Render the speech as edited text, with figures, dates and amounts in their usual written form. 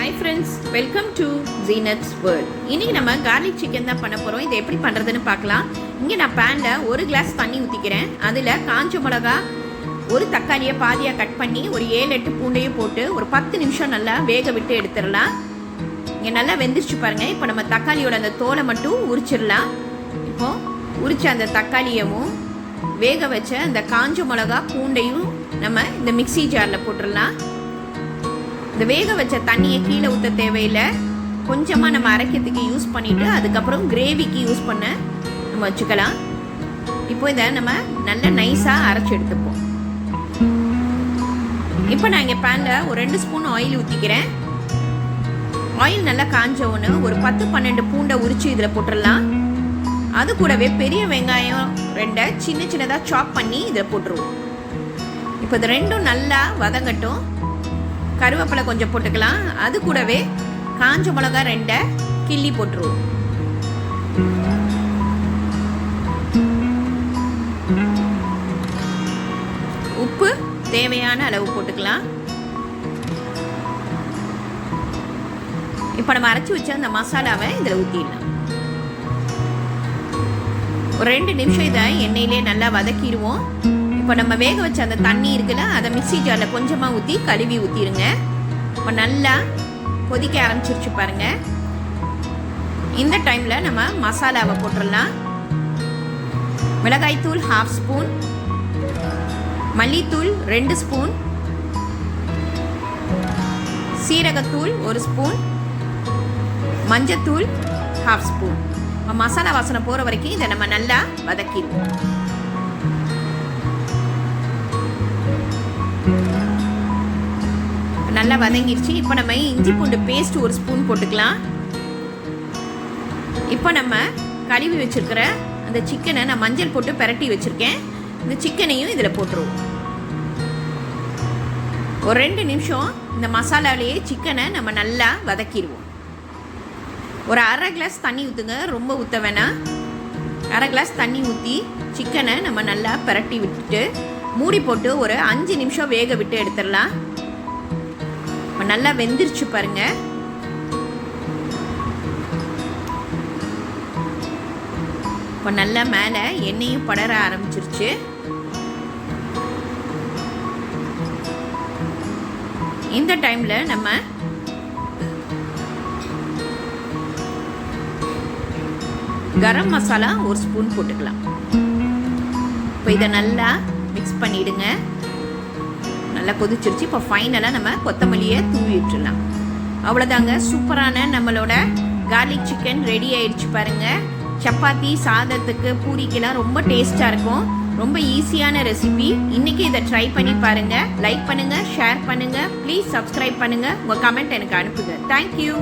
Hi friends, welcome to Zeenath'sworld. இன்னைக்கு நம்ம garlic chicken தான் பண்ண போறோம். இதை எப்படி பண்றதுன்னு பார்க்கலாம். இங்க நான் panல 1 கிளாஸ் தண்ணி ஊத்திக்கிறேன். அதுல காஞ்ச மிளகாய், ஒரு தக்காளியை பாதியா கட் பண்ணி ஒரு 7-8 பூண்டையும் போட்டு ஒரு 10 நிமிஷம் நல்லா வேக விட்டு எடுத்துடலாம். இங்க நல்லா வெந்திருச்சு பாருங்க. இப்போ நம்ம தக்காளியோட அந்த தோலை மட்டும் உரிச்சிடலாம். இப்போ உரிச்ச அந்த தக்காளியவும் வேக வச்ச அந்த காஞ்ச மிளகாய் பூண்டையும் நம்ம இந்த மிக்ஸி ஜாரில் போட்டுடலாம். இந்த வேக வச்ச தண்ணியை கீழே ஊற்ற தேவையில்லை. கொஞ்சமாக நம்ம அரைக்கிறதுக்கு யூஸ் பண்ணிவிட்டு அதுக்கப்புறம் கிரேவிக்கு யூஸ் பண்ண நம்ம வச்சுக்கலாம். இப்போ இதை நம்ம நல்ல நைஸாக அரைச்சி எடுத்துப்போம். இப்போ நான் இங்கே பேனில் ஒரு 2 ஸ்பூன் ஆயில் ஊற்றிக்கிறேன். ஆயில் நல்லா காஞ்ச ஒன்று ஒரு 10-12 பூண்டை உரித்து இதில் போட்டுடலாம். அது கூடவே பெரிய வெங்காயம் 2 சின்னதாக சாப் பண்ணி இதில் போட்டுருவோம். இப்போ இது ரெண்டும் நல்லா வதங்கட்டும். கருவேப்பிலை கொஞ்சம் போட்டுக்கலாம். அது கூடவே காஞ்ச மிளகா 2 கிள்ளி போட்டுருவோம். உப்பு தேவையான அளவு போட்டுக்கலாம். இப்போ நம்ம அரைச்சி வச்ச அந்த மசாலாவை இதில் ஊற்றிடலாம். ஒரு 2 நிமிஷம் இதை எண்ணெயிலே நல்லா வதக்கிடுவோம். இப்போ நம்ம வேக வச்ச அந்த தண்ணி இருக்குல்ல, அதை மிக்ஸி ஜாரில் கொஞ்சமாக ஊற்றி கழுவி ஊற்றிடுங்க. இப்போ நல்லா கொதிக்க ஆரம்பிச்சிருச்சு பாருங்கள். இந்த டைமில் நம்ம மசாலாவை போட்டுடலாம். மிளகாய்த்தூள் 1/2 ஸ்பூன், மல்லித்தூள் 2 ஸ்பூன், சீரகத்தூள் 1 ஸ்பூன், மஞ்சத்தூள் 1/2 ஸ்பூன். மசாலா வாசனை போகிற வரைக்கும் இதை நம்ம நல்லா வதக்கிடுவோம். நல்லா வதங்கிடுச்சு. இப்போ நம்ம இஞ்சி பூண்டு பேஸ்ட் 1 ஸ்பூன் போட்டுக்கலாம். இப்போ நம்ம கழுவி வச்சிருக்கிற அந்த சிக்கனை நான் மஞ்சள் போட்டு பிரட்டி வச்சிருக்கேன். இந்த சிக்கனையும் இதில் போட்டுருவோம். ஒரு 2 நிமிஷம் இந்த மசாலாலேயே சிக்கனை நம்ம நல்லா வதக்கிடுவோம். ஒரு 1/2 கிளாஸ் தண்ணி ஊற்றுங்க, ரொம்ப ஊற்ற வேணாம். 1/2 கிளாஸ் தண்ணி ஊற்றி சிக்கனை நம்ம நல்லா பிரட்டி விட்டுட்டு மூடி போட்டு ஒரு 5 நிமிஷம் வேக விட்டு எடுத்துடலாம். நல்லா வெந்திருச்சு பாருங்க. இப்போ நல்லா மேலே எண்ணெயும் படர ஆரம்பிச்சிருச்சு. இந்த டைம்ல நம்ம கரம் மசாலா 1 ஸ்பூன் போட்டுக்கலாம். இப்போ இதை நல்லா மிக்ஸ் பண்ணிடுங்க. நல்லா கொதிச்சிருச்சு. இப்போ ஃபைனலாக நம்ம கொத்தமல்லியை தூவி விட்டுடலாம். அவ்வளோதாங்க, சூப்பரான நம்மளோட கார்லிக் சிக்கன் ரெடி ஆயிடுச்சு பாருங்கள். சப்பாத்தி, சாதத்துக்கு, பூரிக்கெல்லாம் ரொம்ப டேஸ்ட்டாக இருக்கும். ரொம்ப ஈஸியான ரெசிபி. இன்றைக்கி இதை ட்ரை பண்ணி பாருங்கள். லைக் பண்ணுங்கள், ஷேர் பண்ணுங்கள், ப்ளீஸ் சப்ஸ்கிரைப் பண்ணுங்கள். உங்கள் கமெண்ட் எனக்கு அனுப்புங்க. தேங்க்யூ.